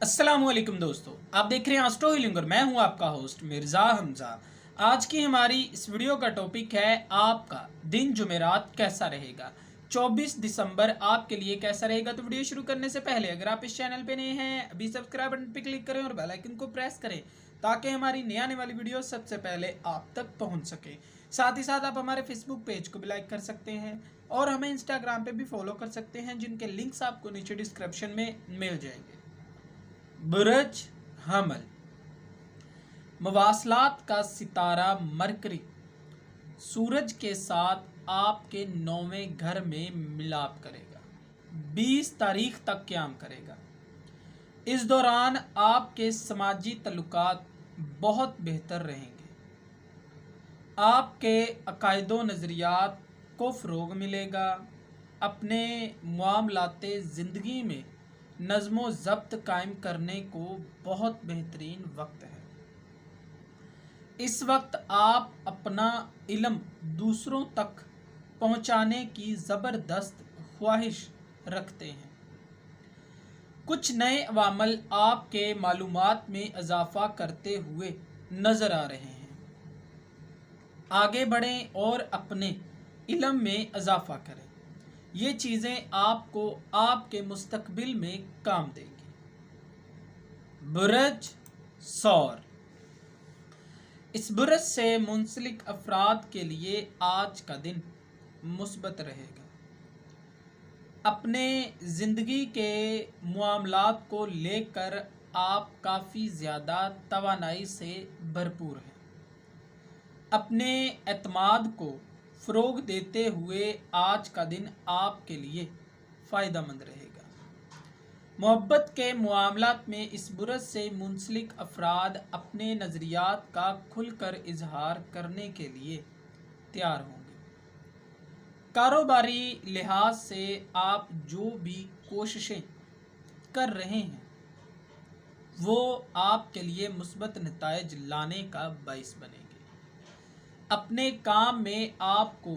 अस्सलाम वालेकुम दोस्तों, आप देख रहे हैं एस्ट्रो हीलिंग और मैं हूं आपका होस्ट मिर्ज़ा हमज़ा। आज की हमारी इस वीडियो का टॉपिक है आपका दिन जुमेरात कैसा रहेगा। 24 दिसंबर आपके लिए कैसा रहेगा। तो वीडियो शुरू करने से पहले अगर आप इस चैनल पे नए हैं अभी सब्सक्राइब बटन पे क्लिक करें और बेल आइकन को प्रेस करें ताकि हमारी नई आने वाली वीडियो सबसे पहले आप तक पहुँच सके। साथ ही साथ आप हमारे फेसबुक पेज को भी लाइक कर सकते हैं और हमें इंस्टाग्राम पे भी फॉलो कर सकते हैं, जिनके लिंक्स आपको नीचे डिस्क्रिप्शन में मिल जाएंगे। बुरज हमल, मवासलात का सितारा मरकरी सूरज के साथ आपके 9वें घर में मिलाप करेगा। 20 तारीख तक क़याम करेगा। इस दौरान आपके समाजी तल्लुकात बहुत बेहतर रहेंगे। आपके अकायदो नज़रियात को फ़रोग़ मिलेगा। अपने मामलाते ज़िंदगी में नज़्म ज़ब्त कायम करने को बहुत बेहतरीन वक्त है। इस वक्त आप अपना इल्म दूसरों तक पहुंचाने की ज़बरदस्त ख्वाहिश रखते हैं। कुछ नए अवामल आपके मालूमात में इजाफ़ा करते हुए नज़र आ रहे हैं। आगे बढ़ें और अपने इल्म में इजाफ़ा करें। ये चीज़ें आपको आपके मुस्तकबिल में काम देंगी। बुरज सौर, इस बुरज से मुंसलिक अफराद के लिए आज का दिन मुस्बत रहेगा। अपने ज़िंदगी के मामलात को लेकर आप काफ़ी ज़्यादा तवानाई से भरपूर हैं। अपने एतमाद को फ़रोग़ देते हुए आज का दिन आपके लिए फ़ायदेमंद रहेगा। मोहब्बत के मामलात में इस बुरज से मुंसलिक अफराद अपने नज़रियात का खुलकर इजहार करने के लिए तैयार होंगे। कारोबारी लिहाज से आप जो भी कोशिशें कर रहे हैं वो आपके लिए मुस्बत नताइज लाने का बाइस बनेंगे। अपने काम में आपको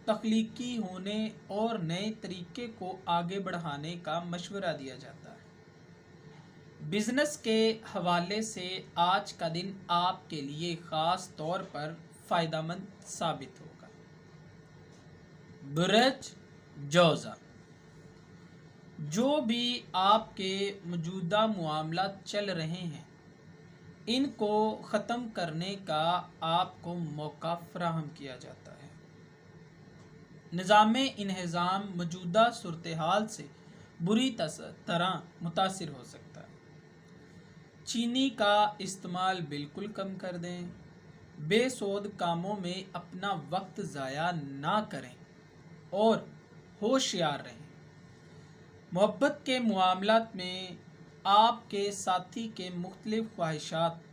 तख्लीकी होने और नए तरीके को आगे बढ़ाने का मशवरा दिया जाता है। बिजनेस के हवाले से आज का दिन आपके लिए ख़ास तौर पर फ़ायदेमंद साबित होगा। बुरज जौज़ा, जो भी आपके मौजूदा मामला चल रहे हैं इनको ख़त्म करने का आपको मौका फ़राहम किया जाता है। निज़ाम इंहिज़ाम मौजूदा सूरत हाल से बुरी तरह मुतासिर हो सकता है। चीनी का इस्तेमाल बिल्कुल कम कर दें। बेसौद कामों में अपना वक्त ज़ाया ना करें और होशियार रहें। मोहब्बत के मामलात में आपके साथी के मुख्तलिफ ख्वाहिशात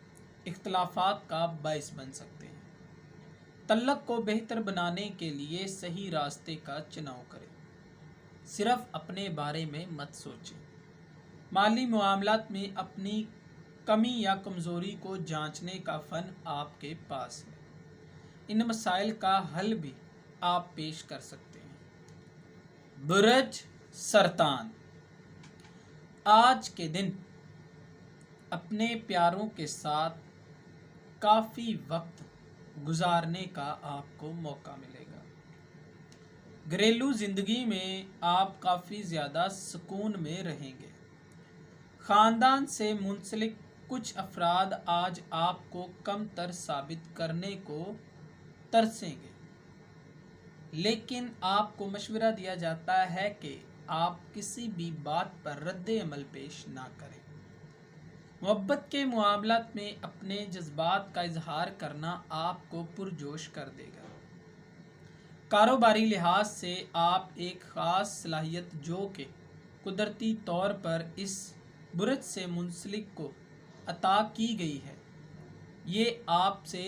इख्तलाफात का बाइस बन सकते हैं। तल्लक को बेहतर बनाने के लिए सही रास्ते का चुनाव करें। सिर्फ अपने बारे में मत सोचें। माली मामलात में अपनी कमी या कमज़ोरी को जांचने का फ़न आपके पास है। इन मसाइल का हल भी आप पेश कर सकते हैं। बुरज सरतान, आज के दिन अपने प्यारों के साथ काफ़ी वक्त गुजारने का आपको मौका मिलेगा। घरेलू ज़िंदगी में आप काफ़ी ज़्यादा सुकून में रहेंगे। ख़ानदान से मुंसलिक कुछ अफराद आज आपको कमतर साबित करने को तरसेंगे, लेकिन आपको मशवरा दिया जाता है कि आप किसी भी बात पर रद्द अमल पेश ना करें। मोहब्बत के मामलात में अपने जज्बात का इजहार करना आपको पुरजोश कर देगा। कारोबारी लिहाज से आप एक ख़ास सलाहियत जो कि कुदरती तौर पर इस बुरज से मुंसलिक को अता की गई है, ये आपसे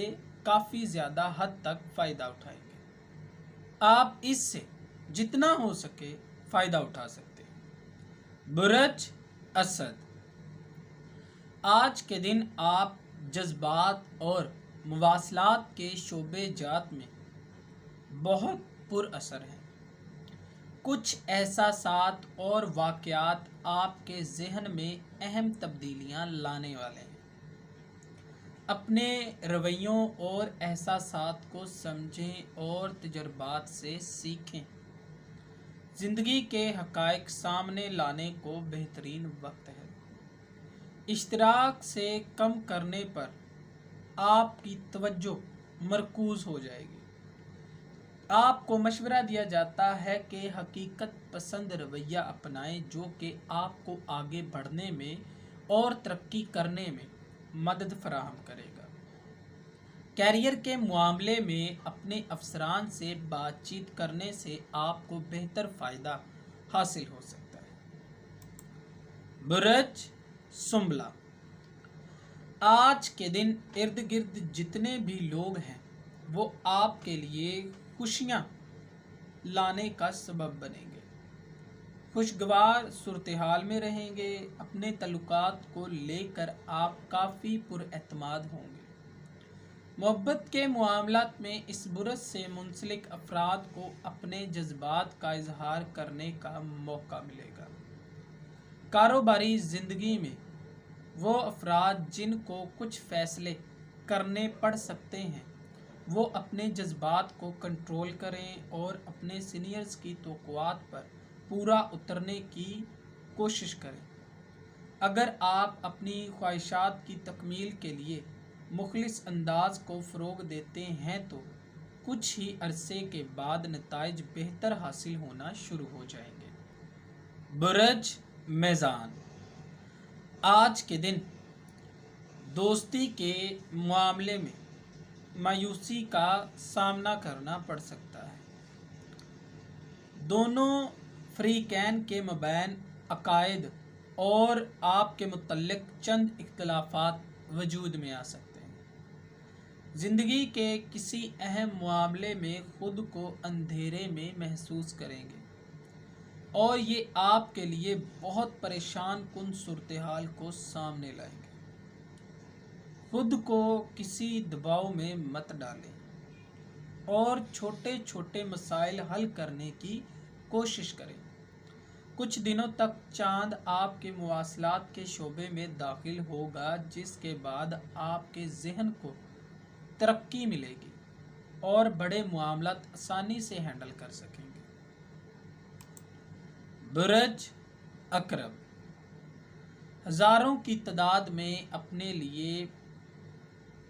काफ़ी ज़्यादा हद तक फ़ायदा उठाएंगे। आप इससे जितना हो सके फ़ायदा उठा सकते हैं। बुरज असद, आज के दिन आप जज्बात और मवासलात के शोबे जात में बहुत पुरअसर हैं। کچھ احساسات اور واقعات آپ کے ذہن میں اہم تبدیلیاں لانے والے ہیں۔ اپنے رویوں اور احساسات کو سمجھیں اور تجربات سے سیکھیں۔ زندگی کے حقائق سامنے لانے کو بہترین وقت ہے۔ اشتراک سے کم کرنے پر آپ کی توجہ مرکوز ہو جائے گی۔ آپ کو مشورہ دیا جاتا ہے کہ حقیقت پسند رویہ اپنائیں جو کہ آپ کو آگے بڑھنے میں اور ترقی کرنے میں مدد فراہم کرے گا۔ کیریئر کے معاملے میں اپنے افسران سے بات چیت کرنے سے آپ کو بہتر فائدہ حاصل ہو سکتا ہے۔ برج سنبلہ، آج کے دن ارد گرد جتنے بھی لوگ ہیں وہ آپ کے لیے خوشیاں لانے کا سبب بنیں گے۔ خوشگوار صورتحال میں رہیں گے۔ اپنے تعلقات کو لے کر آپ کافی پر اعتماد ہوں گے۔ محبت کے معاملات میں اس برج سے منسلک افراد کو اپنے جذبات کا اظہار کرنے کا موقع ملے گا۔ کاروباری زندگی میں وہ افراد جن کو کچھ فیصلے کرنے پڑ سکتے ہیں وہ اپنے جذبات کو کنٹرول کریں اور اپنے سینئرز کی توقعات پر پورا اترنے کی کوشش کریں۔ اگر آپ اپنی خواہشات کی تکمیل کے لیے مخلص انداز کو فروغ دیتے ہیں تو کچھ ہی عرصے کے بعد نتائج بہتر حاصل ہونا شروع ہو جائیں گے۔ برج میزان، آج کے دن دوستی کے معاملے میں مایوسی کا سامنا کرنا پڑ سکتا ہے۔ دونوں فریقین کے مابین عقائد اور آپ کے متعلق چند اختلافات وجود میں آ سکتے ہیں۔ زندگی کے کسی اہم معاملے میں خود کو اندھیرے میں محسوس کریں گے اور یہ آپ کے لیے بہت پریشان کن صورتحال کو سامنے لائیں گے۔ خود کو کسی دباؤ میں مت ڈالیں اور چھوٹے چھوٹے مسائل حل کرنے کی کوشش کریں۔ کچھ دنوں تک چاند آپ کے مواصلات کے شعبے میں داخل ہوگا جس کے بعد آپ کے ذہن کو ترقی ملے گی اور بڑے معاملات آسانی سے ہینڈل کر سکیں گے۔ برج عقرب، ہزاروں کی تعداد میں اپنے لیے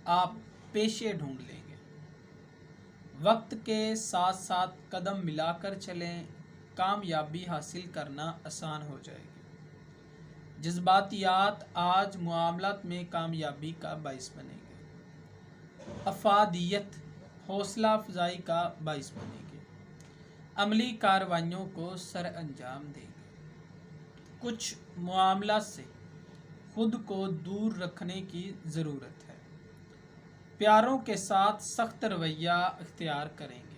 آپ پیشے ڈھونڈ لیں گے۔ وقت کے ساتھ ساتھ قدم ملا کر چلیں، کامیابی حاصل کرنا آسان ہو جائے گی۔ جذباتیات آج معاملات میں کامیابی کا باعث بنیں گے۔ افادیت حوصلہ افزائی کا باعث بنے گی۔ عملی کارروائیوں کو سر انجام دیں گے۔ کچھ معاملات سے خود کو دور رکھنے کی ضرورت ہے۔ پیاروں کے ساتھ سخت رویہ اختیار کریں گے۔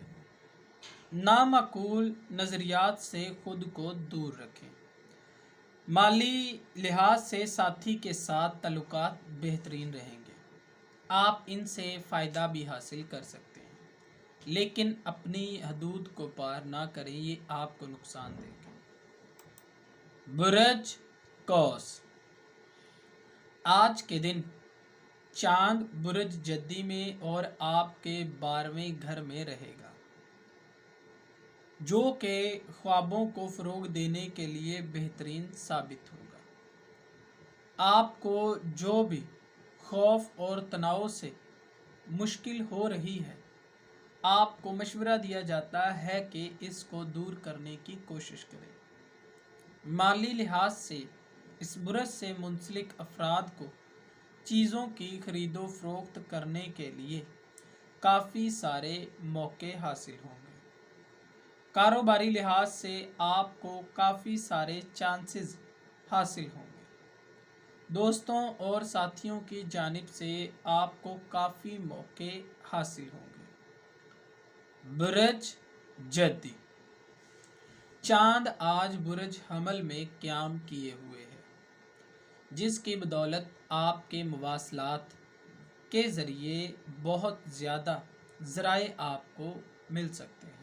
نامعقول نظریات سے خود کو دور رکھیں۔ مالی لحاظ سے ساتھی کے ساتھ تعلقات بہترین رہیں گے۔ آپ ان سے فائدہ بھی حاصل کر سکتے ہیں لیکن اپنی حدود کو پار نہ کریں، یہ آپ کو نقصان دے گا۔ برج قوس، آج کے دن چاند برج جدی میں اور آپ کے 12ویں گھر میں رہے گا جو کہ خوابوں کو فروغ دینے کے لیے بہترین ثابت ہوگا۔ آپ کو جو بھی خوف اور تناؤ سے مشکل ہو رہی ہے آپ کو مشورہ دیا جاتا ہے کہ اس کو دور کرنے کی کوشش کریں۔ مالی لحاظ سے اس برج سے منسلک افراد کو چیزوں کی خرید و فروخت کرنے کے لیے کافی سارے موقع حاصل ہوں گے۔ کاروباری لحاظ سے آپ کو کافی سارے چانسز حاصل ہوں گے۔ دوستوں اور ساتھیوں کی جانب سے آپ کو کافی موقع حاصل ہوں گے۔ برج جدی، چاند آج برج حمل میں قیام کیے ہوئے ہے جس کی بدولت آپ کے مواصلات کے ذریعے بہت زیادہ ذرائع آپ کو مل سکتے ہیں۔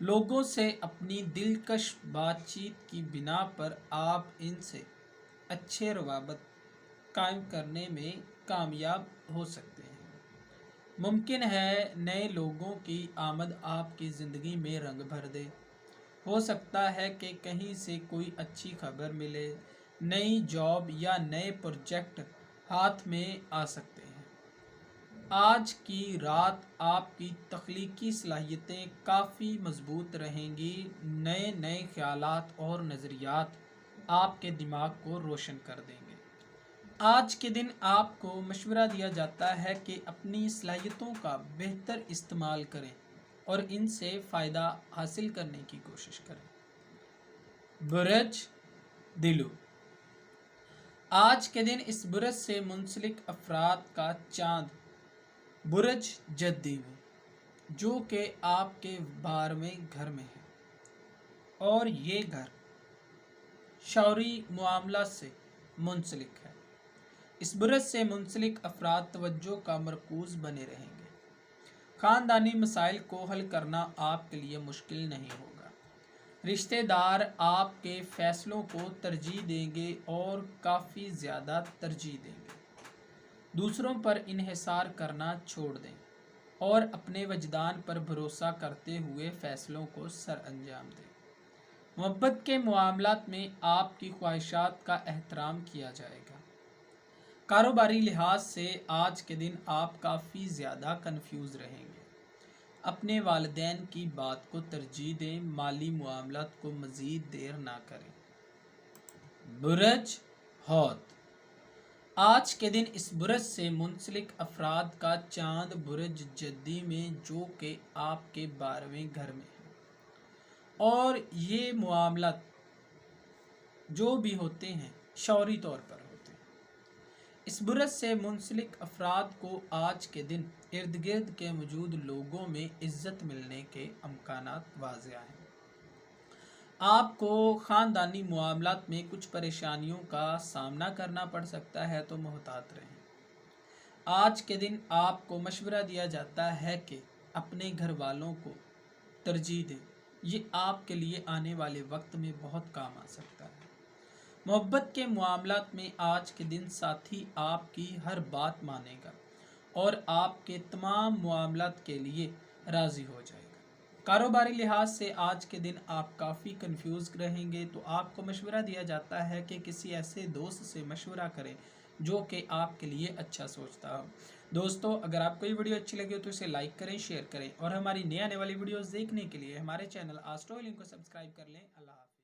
लोगों से अपनी दिलकश बातचीत की बिना पर आप इनसे अच्छे रवाबत कायम करने में कामयाब हो सकते हैं। मुमकिन है नए लोगों की आमद आपकी ज़िंदगी में रंग भर दे। हो सकता है कि कहीं से कोई अच्छी खबर मिले, नई जॉब या नए प्रोजेक्ट हाथ में आ सकते हैं। आज की रात आपकी तख्लीकी सलाहियतें काफ़ी मजबूत रहेंगी। नए नए ख्यालात और नज़रियात आपके दिमाग को रोशन कर देंगे। आज के दिन आपको मशवरा दिया जाता है कि अपनी सलाहियतों का बेहतर इस्तेमाल करें और इनसे फ़ायदा हासिल करने की कोशिश करें। बुरज दिलु, आज के दिन इस बुरज से मुंसलिक अफराद का चांद बुरज जद्दी में, जो कि आपके 12वें घर में है, और ये घर शौरी मामला से मुंसलिक है। इस बुरज से मुंसलिक अफराद तवज्जो का मरकूज बने रहेंगे। ख़ानदानी मसाइल को हल करना आपके लिए मुश्किल नहीं होगा। रिश्तेदार आपके फ़ैसलों को तरजीह देंगे और काफ़ी ज़्यादा तरजीह देंगे। दूसरों पर इन्हिसार करना छोड़ दें और अपने वजदान पर भरोसा करते हुए फ़ैसलों को सर अंजाम दें। मोहब्बत के मामलात में आपकी ख्वाहिशात का एहतराम किया जाएगा। कारोबारी लिहाज से आज के दिन आप काफ़ी ज़्यादा कन्फ्यूज़ रहेंगे। अपने वालिदैन की बात को तरजीह दें, माली मामलात को मज़ीद देर ना करें। बुरज हौत, आज के दिन इस बुरज से मुंसलिक अफराद का चांद बुरज जद्दी में, जो कि आपके 12वें घर में है, और ये मामलात जो भी होते हैं शौरी तौर पर होते हैं। इस बुरज से मुंसलिक अफराद को आज के दिन इर्द गिर्द के मौजूद लोगों में इज़्ज़त मिलने के अमकानात वाज़िया हैं। आपको ख़ानदानी मामलात में कुछ परेशानियों का सामना करना पड़ सकता है, तो मोहतात रहें। आज के दिन आपको मशवरा दिया जाता है कि अपने घर वालों को तरजीह दें। ये आपके लिए आने वाले वक्त में बहुत काम आ सकता है। मोहब्बत के मामलात में आज के दिन साथी आपकी हर बात मानेगा और आपके तमाम मामलात के लिए राज़ी हो जाएगा। कारोबारी लिहाज से आज के दिन आप काफ़ी कंफ्यूज रहेंगे, तो आपको मशवरा दिया जाता है कि किसी ऐसे दोस्त से मशवरा करें जो कि आपके लिए अच्छा सोचता हो। दोस्तों, अगर आपको ये वीडियो अच्छी लगी हो तो इसे लाइक करें, शेयर करें, और हमारी नई आने वाली वीडियोस देखने के लिए हमारे चैनल एस्ट्रो हीलिंग को सब्सक्राइब कर लें। अल्लाह हाफ़िज़।